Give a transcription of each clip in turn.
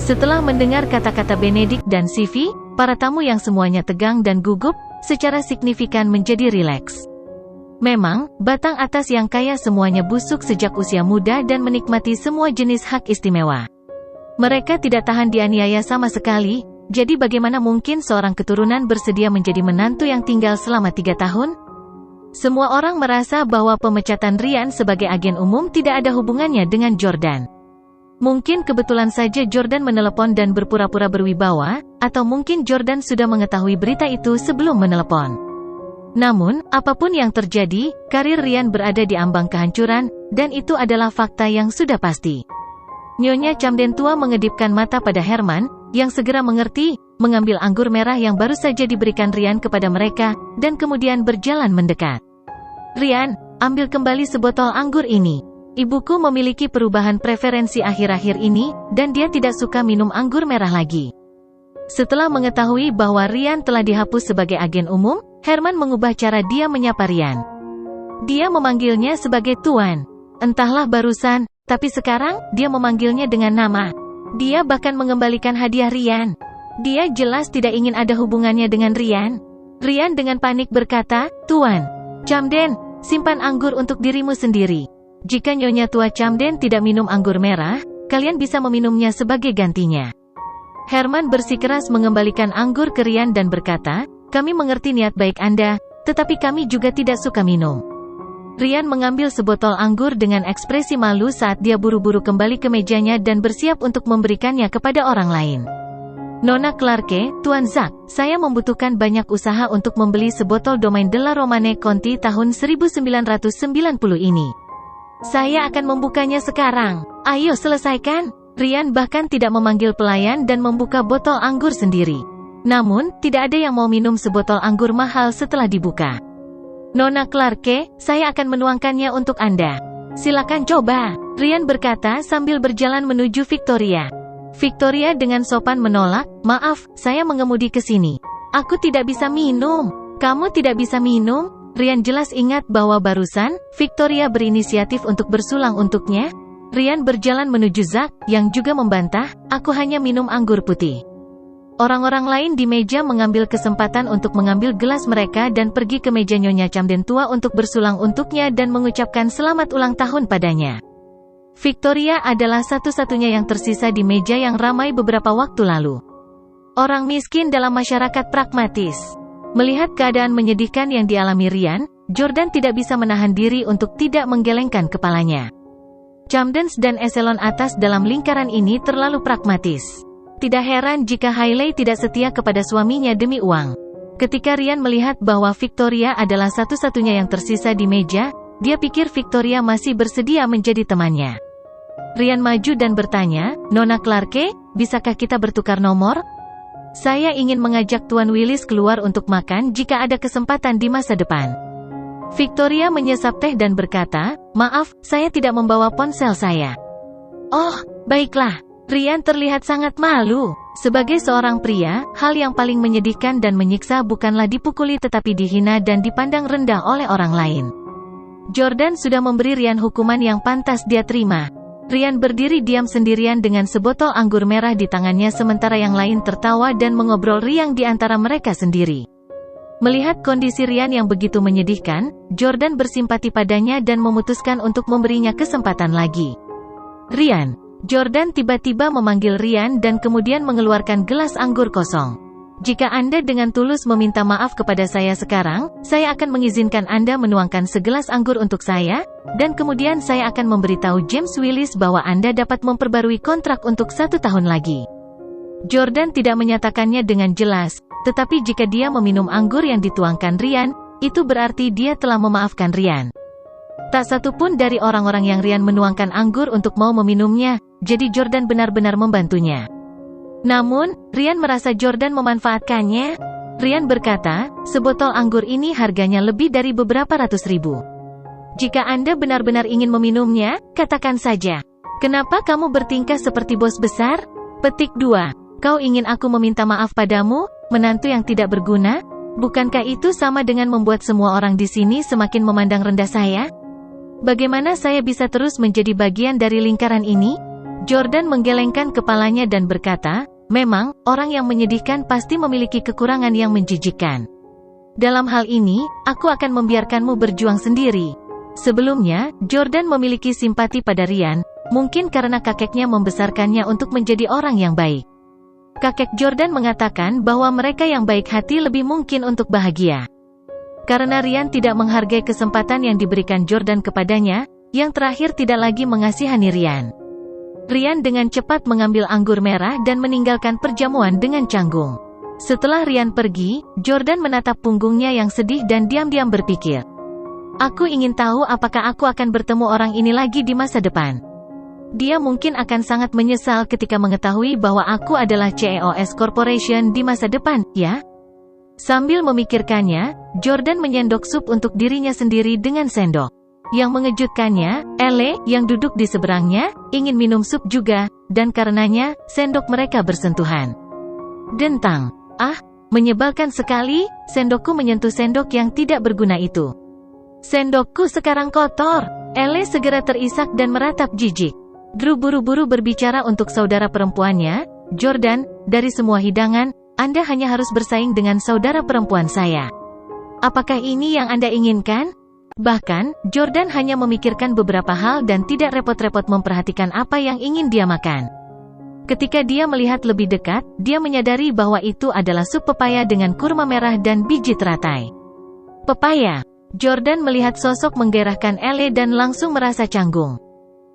Setelah mendengar kata-kata Benedict dan Sylvie, para tamu yang semuanya tegang dan gugup, secara signifikan menjadi rileks. Memang, batang atas yang kaya semuanya busuk sejak usia muda dan menikmati semua jenis hak istimewa. Mereka tidak tahan dianiaya sama sekali, jadi bagaimana mungkin seorang keturunan bersedia menjadi menantu yang tinggal selama 3 tahun? Semua orang merasa bahwa pemecatan Ryan sebagai agen umum tidak ada hubungannya dengan Jordan. Mungkin kebetulan saja Jordan menelepon dan berpura-pura berwibawa, atau mungkin Jordan sudah mengetahui berita itu sebelum menelepon. Namun, apapun yang terjadi, karir Ryan berada di ambang kehancuran, dan itu adalah fakta yang sudah pasti. Nyonya Camden tua mengedipkan mata pada Herman, yang segera mengerti, mengambil anggur merah yang baru saja diberikan Ryan kepada mereka, dan kemudian berjalan mendekat. Ryan, ambil kembali sebotol anggur ini. Ibuku memiliki perubahan preferensi akhir-akhir ini, dan dia tidak suka minum anggur merah lagi. Setelah mengetahui bahwa Ryan telah dihapus sebagai agen umum, Herman mengubah cara dia menyapa Ryan. Dia memanggilnya sebagai Tuan. Entahlah barusan, tapi sekarang, dia memanggilnya dengan nama. Dia bahkan mengembalikan hadiah Ryan. Dia jelas tidak ingin ada hubungannya dengan Ryan. Ryan dengan panik berkata, Tuan Camden, simpan anggur untuk dirimu sendiri. Jika Nyonya Tua Camden tidak minum anggur merah, kalian bisa meminumnya sebagai gantinya. Herman bersikeras mengembalikan anggur ke Ryan dan berkata, kami mengerti niat baik Anda, tetapi kami juga tidak suka minum. Ryan mengambil sebotol anggur dengan ekspresi malu saat dia buru-buru kembali ke mejanya dan bersiap untuk memberikannya kepada orang lain. Nona Clarke, Tuan Zack, saya membutuhkan banyak usaha untuk membeli sebotol Domaine della Romane Conti tahun 1990 ini. Saya akan membukanya sekarang. Ayo selesaikan. Ryan bahkan tidak memanggil pelayan dan membuka botol anggur sendiri. Namun, tidak ada yang mau minum sebotol anggur mahal setelah dibuka. Nona Clarke, saya akan menuangkannya untuk Anda. Silakan coba, Ryan berkata sambil berjalan menuju Victoria. Victoria dengan sopan menolak, maaf, saya mengemudi ke sini. Aku tidak bisa minum. Kamu tidak bisa minum? Ryan jelas ingat bahwa barusan, Victoria berinisiatif untuk bersulang untuknya. Ryan berjalan menuju Zack, yang juga membantah, aku hanya minum anggur putih. Orang-orang lain di meja mengambil kesempatan untuk mengambil gelas mereka dan pergi ke meja Nyonya Camden tua untuk bersulang untuknya dan mengucapkan selamat ulang tahun padanya. Victoria adalah satu-satunya yang tersisa di meja yang ramai beberapa waktu lalu. Orang miskin dalam masyarakat pragmatis. Melihat keadaan menyedihkan yang dialami Ryan, Jordan tidak bisa menahan diri untuk tidak menggelengkan kepalanya. Camdens dan eselon atas dalam lingkaran ini terlalu pragmatis. Tidak heran jika Hailey tidak setia kepada suaminya demi uang. Ketika Ryan melihat bahwa Victoria adalah satu-satunya yang tersisa di meja, dia pikir Victoria masih bersedia menjadi temannya. Ryan maju dan bertanya, Nona Clarke, bisakah kita bertukar nomor? Saya ingin mengajak Tuan Willis keluar untuk makan jika ada kesempatan di masa depan. Victoria menyesap teh dan berkata, maaf, saya tidak membawa ponsel saya. Oh, baiklah. Ryan terlihat sangat malu. Sebagai seorang pria, hal yang paling menyedihkan dan menyiksa bukanlah dipukuli tetapi dihina dan dipandang rendah oleh orang lain. Jordan sudah memberi Ryan hukuman yang pantas dia terima. Ryan berdiri diam sendirian dengan sebotol anggur merah di tangannya sementara yang lain tertawa dan mengobrol riang di antara mereka sendiri. Melihat kondisi Ryan yang begitu menyedihkan, Jordan bersimpati padanya dan memutuskan untuk memberinya kesempatan lagi. Ryan. Jordan tiba-tiba memanggil Ryan dan kemudian mengeluarkan gelas anggur kosong. Jika Anda dengan tulus meminta maaf kepada saya sekarang, saya akan mengizinkan Anda menuangkan segelas anggur untuk saya, dan kemudian saya akan memberitahu James Willis bahwa Anda dapat memperbarui kontrak untuk 1 tahun lagi. Jordan tidak menyatakannya dengan jelas, tetapi jika dia meminum anggur yang dituangkan Ryan, itu berarti dia telah memaafkan Ryan. Tak satu pun dari orang-orang yang Ryan menuangkan anggur untuk mau meminumnya, jadi Jordan benar-benar membantunya. Namun, Ryan merasa Jordan memanfaatkannya. Ryan berkata, sebotol anggur ini harganya lebih dari beberapa ratus ribu. Jika Anda benar-benar ingin meminumnya, katakan saja. Kenapa kamu bertingkah seperti bos besar? Petik 2. Kau ingin aku meminta maaf padamu, menantu yang tidak berguna? Bukankah itu sama dengan membuat semua orang di sini semakin memandang rendah saya? Bagaimana saya bisa terus menjadi bagian dari lingkaran ini? Jordan menggelengkan kepalanya dan berkata, memang, orang yang menyedihkan pasti memiliki kekurangan yang menjijikkan. Dalam hal ini, aku akan membiarkanmu berjuang sendiri. Sebelumnya, Jordan memiliki simpati pada Ryan, mungkin karena kakeknya membesarkannya untuk menjadi orang yang baik. Kakek Jordan mengatakan bahwa mereka yang baik hati lebih mungkin untuk bahagia. Karena Ryan tidak menghargai kesempatan yang diberikan Jordan kepadanya, yang terakhir tidak lagi mengasihani Ryan. Ryan dengan cepat mengambil anggur merah dan meninggalkan perjamuan dengan canggung. Setelah Ryan pergi, Jordan menatap punggungnya yang sedih dan diam-diam berpikir. Aku ingin tahu apakah aku akan bertemu orang ini lagi di masa depan. Dia mungkin akan sangat menyesal ketika mengetahui bahwa aku adalah CEOs Corporation di masa depan, ya? Sambil memikirkannya, Jordan menyendok sup untuk dirinya sendiri dengan sendok. Yang mengejutkannya, Elle, yang duduk di seberangnya, ingin minum sup juga, dan karenanya, sendok mereka bersentuhan. Dentang. Ah, menyebalkan sekali, sendokku menyentuh sendok yang tidak berguna itu. Sendokku sekarang kotor. Elle segera terisak dan meratap jijik. Drew buru-buru berbicara untuk saudara perempuannya, Jordan, dari semua hidangan, Anda hanya harus bersaing dengan saudara perempuan saya. Apakah ini yang Anda inginkan? Bahkan, Jordan hanya memikirkan beberapa hal dan tidak repot-repot memperhatikan apa yang ingin dia makan. Ketika dia melihat lebih dekat, dia menyadari bahwa itu adalah sup pepaya dengan kurma merah dan biji teratai. Pepaya. Jordan melihat sosok menggairahkan Elle dan langsung merasa canggung.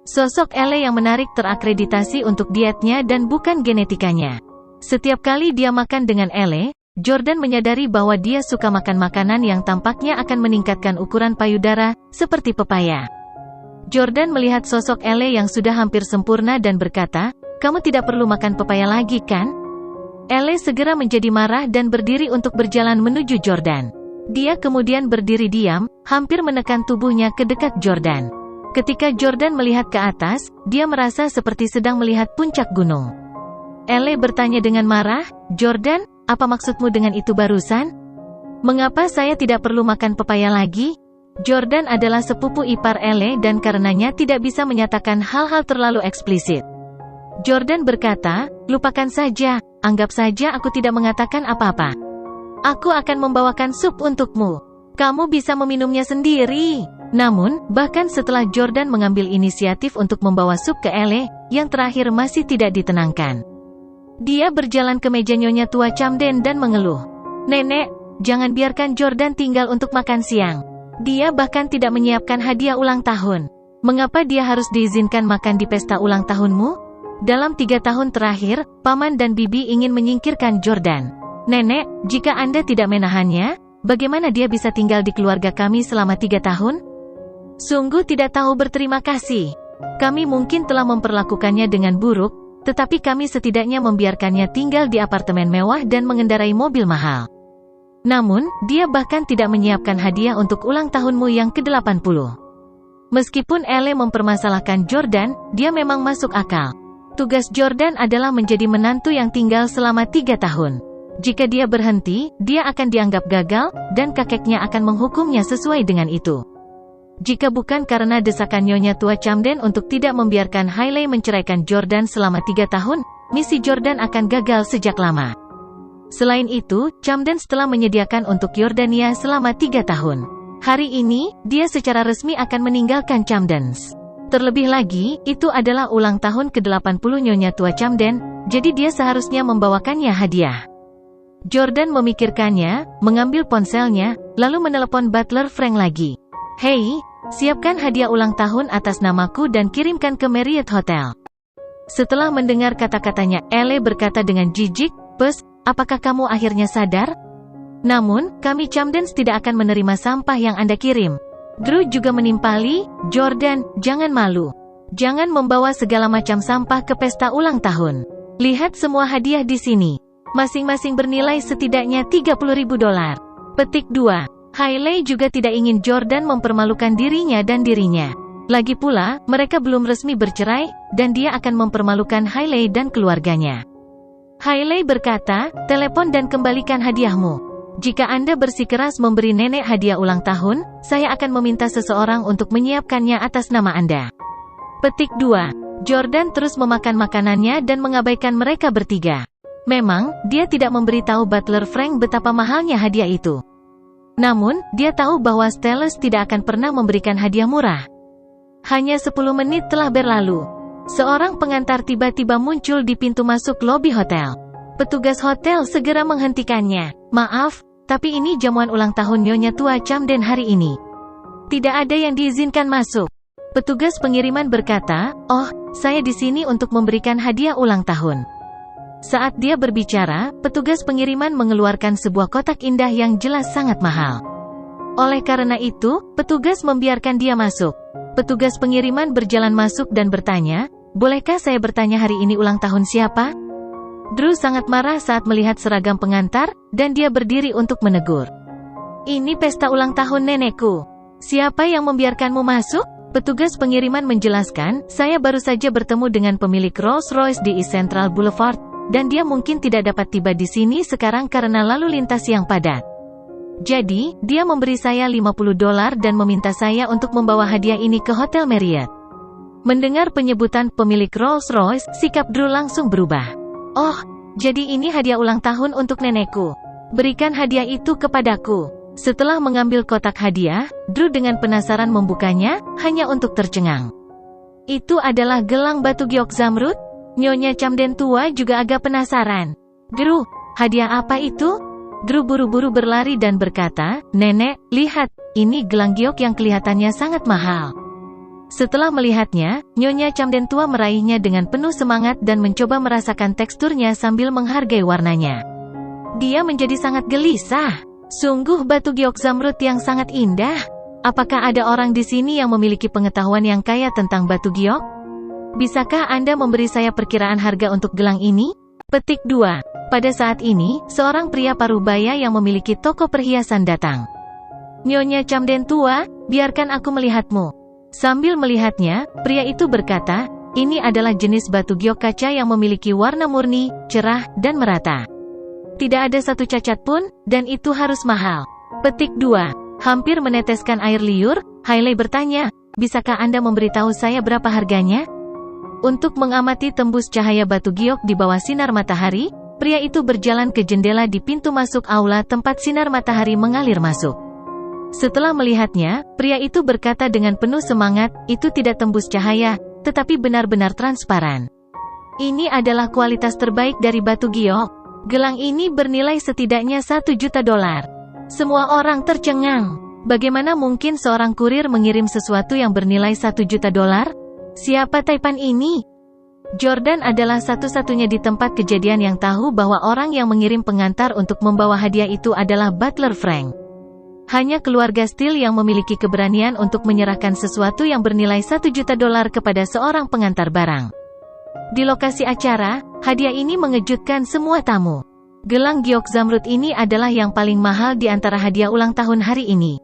Sosok Elle yang menarik terakreditasi untuk dietnya dan bukan genetikanya. Setiap kali dia makan dengan Elle, Jordan menyadari bahwa dia suka makan makanan yang tampaknya akan meningkatkan ukuran payudara, seperti pepaya. Jordan melihat sosok Elle yang sudah hampir sempurna dan berkata, kamu tidak perlu makan pepaya lagi kan? Elle segera menjadi marah dan berdiri untuk berjalan menuju Jordan. Dia kemudian berdiri diam, hampir menekan tubuhnya ke dekat Jordan. Ketika Jordan melihat ke atas, dia merasa seperti sedang melihat puncak gunung. Elle bertanya dengan marah, Jordan, apa maksudmu dengan itu barusan? Mengapa saya tidak perlu makan pepaya lagi? Jordan adalah sepupu ipar Elle dan karenanya tidak bisa menyatakan hal-hal terlalu eksplisit. Jordan berkata, lupakan saja, anggap saja aku tidak mengatakan apa-apa. Aku akan membawakan sup untukmu. Kamu bisa meminumnya sendiri. Namun, bahkan setelah Jordan mengambil inisiatif untuk membawa sup ke Elle, yang terakhir masih tidak ditenangkan. Dia berjalan ke meja Nyonya Tua Camden dan mengeluh. Nenek, jangan biarkan Jordan tinggal untuk makan siang. Dia bahkan tidak menyiapkan hadiah ulang tahun. Mengapa dia harus diizinkan makan di pesta ulang tahunmu? Dalam 3 tahun terakhir, Paman dan Bibi ingin menyingkirkan Jordan. Nenek, jika Anda tidak menahannya, bagaimana dia bisa tinggal di keluarga kami selama 3 tahun? Sungguh tidak tahu berterima kasih. Kami mungkin telah memperlakukannya dengan buruk, tetapi kami setidaknya membiarkannya tinggal di apartemen mewah dan mengendarai mobil mahal. Namun, dia bahkan tidak menyiapkan hadiah untuk ulang tahunmu yang ke-80. Meskipun Elle mempermasalahkan Jordan, dia memang masuk akal. Tugas Jordan adalah menjadi menantu yang tinggal selama 3 tahun. Jika dia berhenti, dia akan dianggap gagal, dan kakeknya akan menghukumnya sesuai dengan itu. Jika bukan karena desakan Nyonya Tua Camden untuk tidak membiarkan Hailey menceraikan Jordan selama 3 tahun, misi Jordan akan gagal sejak lama. Selain itu, Camdens telah menyediakan untuk Yordania selama 3 tahun. Hari ini, dia secara resmi akan meninggalkan Camdens. Terlebih lagi, itu adalah ulang tahun ke-80 Nyonya Tua Camden, jadi dia seharusnya membawakannya hadiah. Jordan memikirkannya, mengambil ponselnya, lalu menelepon butler Frank lagi. Hei, siapkan hadiah ulang tahun atas namaku dan kirimkan ke Marriott Hotel. Setelah mendengar kata-katanya, Elle berkata dengan jijik, Pes, apakah kamu akhirnya sadar? Namun, kami Camdens tidak akan menerima sampah yang Anda kirim. Drew juga menimpali, Jordan, jangan malu. Jangan membawa segala macam sampah ke pesta ulang tahun. Lihat semua hadiah di sini. Masing-masing bernilai setidaknya $30.000. Petik 2. Hailey juga tidak ingin Jordan mempermalukan dirinya dan dirinya. Lagi pula, mereka belum resmi bercerai, dan dia akan mempermalukan Hailey dan keluarganya. Hailey berkata, telepon dan kembalikan hadiahmu. Jika Anda bersikeras memberi nenek hadiah ulang tahun, saya akan meminta seseorang untuk menyiapkannya atas nama Anda. Petik 2. Jordan terus memakan makanannya dan mengabaikan mereka bertiga. Memang, dia tidak memberitahu butler Frank betapa mahalnya hadiah itu. Namun, dia tahu bahwa Stellus tidak akan pernah memberikan hadiah murah. Hanya 10 menit telah berlalu. Seorang pengantar tiba-tiba muncul di pintu masuk lobi hotel. Petugas hotel segera menghentikannya. Maaf, tapi ini jamuan ulang tahun Nyonya Tua Camden hari ini. Tidak ada yang diizinkan masuk. Petugas pengiriman berkata, "Oh, saya di sini untuk memberikan hadiah ulang tahun." Saat dia berbicara, petugas pengiriman mengeluarkan sebuah kotak indah yang jelas sangat mahal. Oleh karena itu, petugas membiarkan dia masuk. Petugas pengiriman berjalan masuk dan bertanya, "Bolehkah saya bertanya hari ini ulang tahun siapa?" Drew sangat marah saat melihat seragam pengantar, dan dia berdiri untuk menegur. "Ini pesta ulang tahun nenekku. Siapa yang membiarkanmu masuk?" Petugas pengiriman menjelaskan, "Saya baru saja bertemu dengan pemilik Rolls-Royce di East Central Boulevard, dan dia mungkin tidak dapat tiba di sini sekarang karena lalu lintas yang padat. Jadi, dia memberi saya $50 dan meminta saya untuk membawa hadiah ini ke Hotel Marriott." Mendengar penyebutan pemilik Rolls-Royce, sikap Drew langsung berubah. "Oh, jadi ini hadiah ulang tahun untuk nenekku. Berikan hadiah itu kepadaku." Setelah mengambil kotak hadiah, Drew dengan penasaran membukanya, hanya untuk tercengang. Itu adalah gelang batu giok zamrud? Nyonya Camden tua juga agak penasaran. "Drew, hadiah apa itu?" Drew buru-buru berlari dan berkata, "Nenek, lihat, ini gelang giok yang kelihatannya sangat mahal." Setelah melihatnya, Nyonya Camden tua meraihnya dengan penuh semangat dan mencoba merasakan teksturnya sambil menghargai warnanya. Dia menjadi sangat gelisah. Sungguh batu giok zamrud yang sangat indah. Apakah ada orang di sini yang memiliki pengetahuan yang kaya tentang batu giok? Bisakah Anda memberi saya perkiraan harga untuk gelang ini? Petik 2. Pada saat ini, seorang pria parubaya yang memiliki toko perhiasan datang. "Nyonya Camden tua, biarkan aku melihatmu." Sambil melihatnya, pria itu berkata, "Ini adalah jenis batu giok kaca yang memiliki warna murni, cerah, dan merata. Tidak ada satu cacat pun, dan itu harus mahal." Petik 2. Hampir meneteskan air liur, Hailey bertanya, "Bisakah Anda memberitahu saya berapa harganya?" Untuk mengamati tembus cahaya batu giok di bawah sinar matahari, pria itu berjalan ke jendela di pintu masuk aula tempat sinar matahari mengalir masuk. Setelah melihatnya, pria itu berkata dengan penuh semangat, "Itu tidak tembus cahaya, tetapi benar-benar transparan. Ini adalah kualitas terbaik dari batu giok. Gelang ini bernilai setidaknya $1 juta." Semua orang tercengang. Bagaimana mungkin seorang kurir mengirim sesuatu yang bernilai $1 juta? Siapa Taipan ini? Jordan adalah satu-satunya di tempat kejadian yang tahu bahwa orang yang mengirim pengantar untuk membawa hadiah itu adalah butler Frank. Hanya keluarga Steele yang memiliki keberanian untuk menyerahkan sesuatu yang bernilai $1 juta kepada seorang pengantar barang. Di lokasi acara, hadiah ini mengejutkan semua tamu. Gelang giok zamrud ini adalah yang paling mahal di antara hadiah ulang tahun hari ini.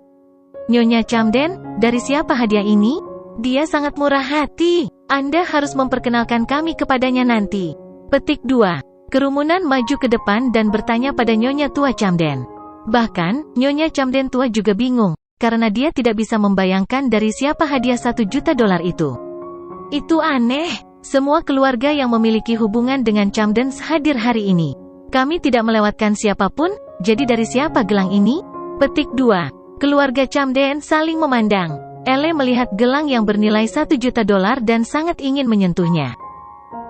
"Nyonya Camden, dari siapa hadiah ini? Dia sangat murah hati. Anda harus memperkenalkan kami kepadanya nanti." Petik 2. Kerumunan maju ke depan dan bertanya pada Nyonya Tua Camden. Bahkan, Nyonya Camden tua juga bingung, karena dia tidak bisa membayangkan dari siapa hadiah $1 juta itu. "Itu aneh. Semua keluarga yang memiliki hubungan dengan Camdens hadir hari ini. Kami tidak melewatkan siapapun, jadi dari siapa gelang ini?" Petik 2. Keluarga Camden saling memandang. Elle melihat gelang yang bernilai $1 juta dan sangat ingin menyentuhnya.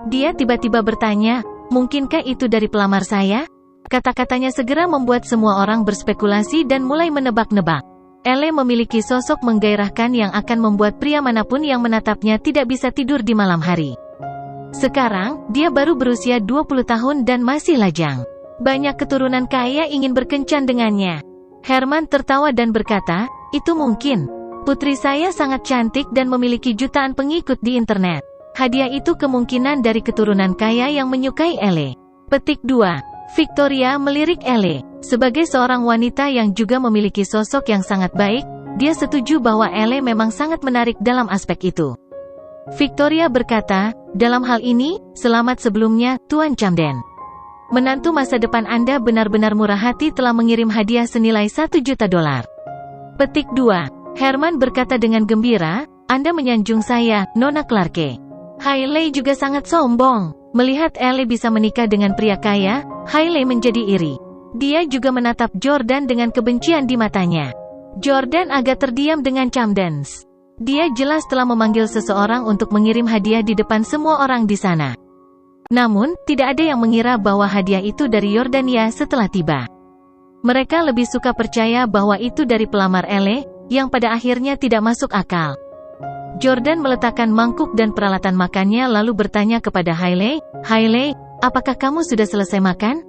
Dia tiba-tiba bertanya, "Mungkinkah itu dari pelamar saya?" Kata-katanya segera membuat semua orang berspekulasi dan mulai menebak-nebak. Elle memiliki sosok menggairahkan yang akan membuat pria manapun yang menatapnya tidak bisa tidur di malam hari. Sekarang, dia baru berusia 20 tahun dan masih lajang. Banyak keturunan kaya ingin berkencan dengannya. Herman tertawa dan berkata, "Itu mungkin. Putri saya sangat cantik dan memiliki jutaan pengikut di internet. Hadiah itu kemungkinan dari keturunan kaya yang menyukai Elle." Petik 2. Victoria melirik Elle. Sebagai seorang wanita yang juga memiliki sosok yang sangat baik, dia setuju bahwa Elle memang sangat menarik dalam aspek itu. Victoria berkata, "Dalam hal ini, selamat sebelumnya, Tuan Camden. Menantu masa depan Anda benar-benar murah hati telah mengirim hadiah senilai $1 juta. Petik 2. Herman berkata dengan gembira, "Anda menyanjung saya, Nona Clarke." Hailey juga sangat sombong. Melihat Ellie bisa menikah dengan pria kaya, Hailey menjadi iri. Dia juga menatap Jordan dengan kebencian di matanya. Jordan agak terdiam dengan Camdens. Dia jelas telah memanggil seseorang untuk mengirim hadiah di depan semua orang di sana. Namun, tidak ada yang mengira bahwa hadiah itu dari Yordania setelah tiba. Mereka lebih suka percaya bahwa itu dari pelamar Ellie, yang pada akhirnya tidak masuk akal. Jordan meletakkan mangkuk dan peralatan makannya lalu bertanya kepada Hailey, "Hailey, apakah kamu sudah selesai makan?"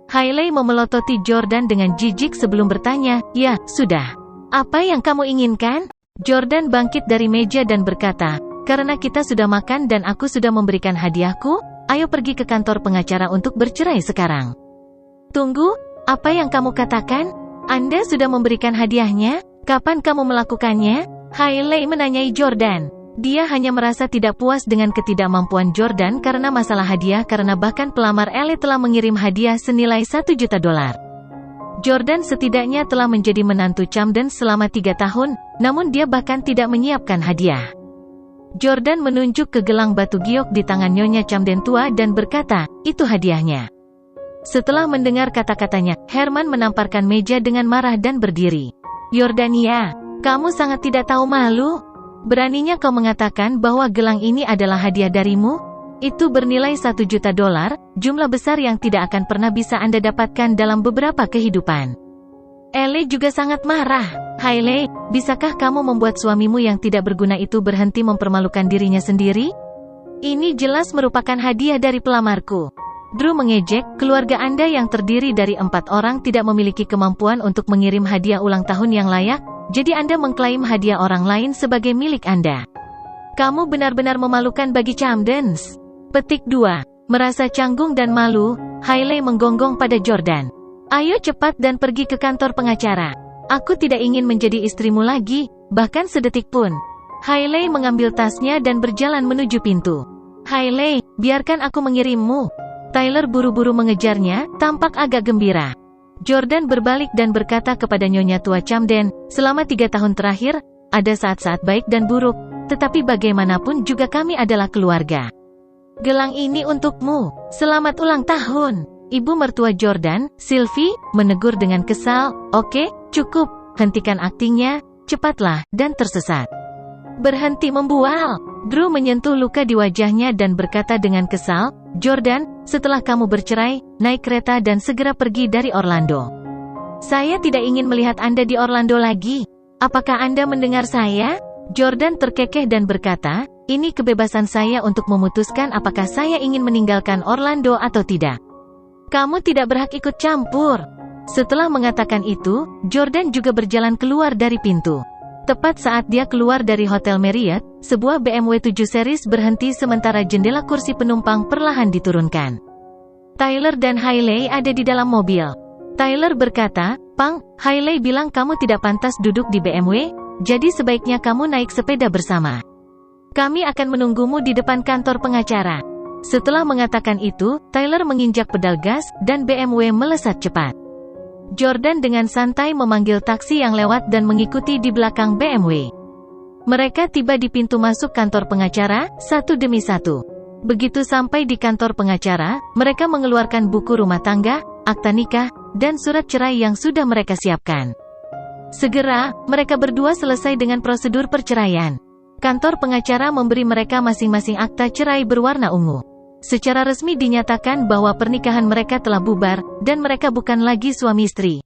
Hailey memelototi Jordan dengan jijik sebelum bertanya, "Ya, sudah. Apa yang kamu inginkan?" Jordan bangkit dari meja dan berkata, "Karena kita sudah makan dan aku sudah memberikan hadiahku, ayo pergi ke kantor pengacara untuk bercerai sekarang." "Tunggu. Apa yang kamu katakan? Anda sudah memberikan hadiahnya? Kapan kamu melakukannya?" Hailey menanyai Jordan. Dia hanya merasa tidak puas dengan ketidakmampuan Jordan karena masalah hadiah karena bahkan pelamar Ellie telah mengirim hadiah senilai $1 juta. Jordan setidaknya telah menjadi menantu Camdens selama 3 tahun, namun dia bahkan tidak menyiapkan hadiah. Jordan menunjuk ke gelang batu giok di tangan Nyonya Camden tua dan berkata, "Itu hadiahnya." Setelah mendengar kata-katanya, Herman menamparkan meja dengan marah dan berdiri. "Yordania, kamu sangat tidak tahu malu. Beraninya kau mengatakan bahwa gelang ini adalah hadiah darimu? Itu bernilai $1 juta, jumlah besar yang tidak akan pernah bisa Anda dapatkan dalam beberapa kehidupan." Ellie juga sangat marah. "Hailey, bisakah kamu membuat suamimu yang tidak berguna itu berhenti mempermalukan dirinya sendiri? Ini jelas merupakan hadiah dari pelamarku." Drew mengejek, "Keluarga Anda yang terdiri dari 4 orang tidak memiliki kemampuan untuk mengirim hadiah ulang tahun yang layak, jadi Anda mengklaim hadiah orang lain sebagai milik Anda. Kamu benar-benar memalukan bagi Camdens." Petik 2. Merasa canggung dan malu, Hailey menggonggong pada Jordan. "Ayo cepat dan pergi ke kantor pengacara. Aku tidak ingin menjadi istrimu lagi, bahkan sedetik pun." Hailey mengambil tasnya dan berjalan menuju pintu. "Hailey, biarkan aku mengirimmu." Tyler buru-buru mengejarnya, tampak agak gembira. Jordan berbalik dan berkata kepada Nyonya tua Camden, "Selama 3 tahun terakhir, ada saat-saat baik dan buruk, tetapi bagaimanapun juga kami adalah keluarga. Gelang ini untukmu. Selamat ulang tahun." Ibu mertua Jordan, Sylvie, menegur dengan kesal, "Oke, cukup, hentikan aktingnya, cepatlah," dan tersesat. "Berhenti membual." Drew menyentuh luka di wajahnya dan berkata dengan kesal, "Jordan, setelah kamu bercerai, naik kereta dan segera pergi dari Orlando. Saya tidak ingin melihat Anda di Orlando lagi. Apakah Anda mendengar saya?" Jordan terkekeh dan berkata, "Ini kebebasan saya untuk memutuskan apakah saya ingin meninggalkan Orlando atau tidak. Kamu tidak berhak ikut campur." Setelah mengatakan itu, Jordan juga berjalan keluar dari pintu. Tepat saat dia keluar dari Hotel Marriott, sebuah BMW 7 Series berhenti sementara jendela kursi penumpang perlahan diturunkan. Tyler dan Hailey ada di dalam mobil. Tyler berkata, "Pang, Hailey bilang kamu tidak pantas duduk di BMW, jadi sebaiknya kamu naik sepeda bersama. Kami akan menunggumu di depan kantor pengacara." Setelah mengatakan itu, Tyler menginjak pedal gas, dan BMW melesat cepat. Jordan dengan santai memanggil taksi yang lewat dan mengikuti di belakang BMW. Mereka tiba di pintu masuk kantor pengacara, satu demi satu. Begitu sampai di kantor pengacara, mereka mengeluarkan buku rumah tangga, akta nikah, dan surat cerai yang sudah mereka siapkan. Segera, mereka berdua selesai dengan prosedur perceraian. Kantor pengacara memberi mereka masing-masing akta cerai berwarna ungu. Secara resmi dinyatakan bahwa pernikahan mereka telah bubar, dan mereka bukan lagi suami istri.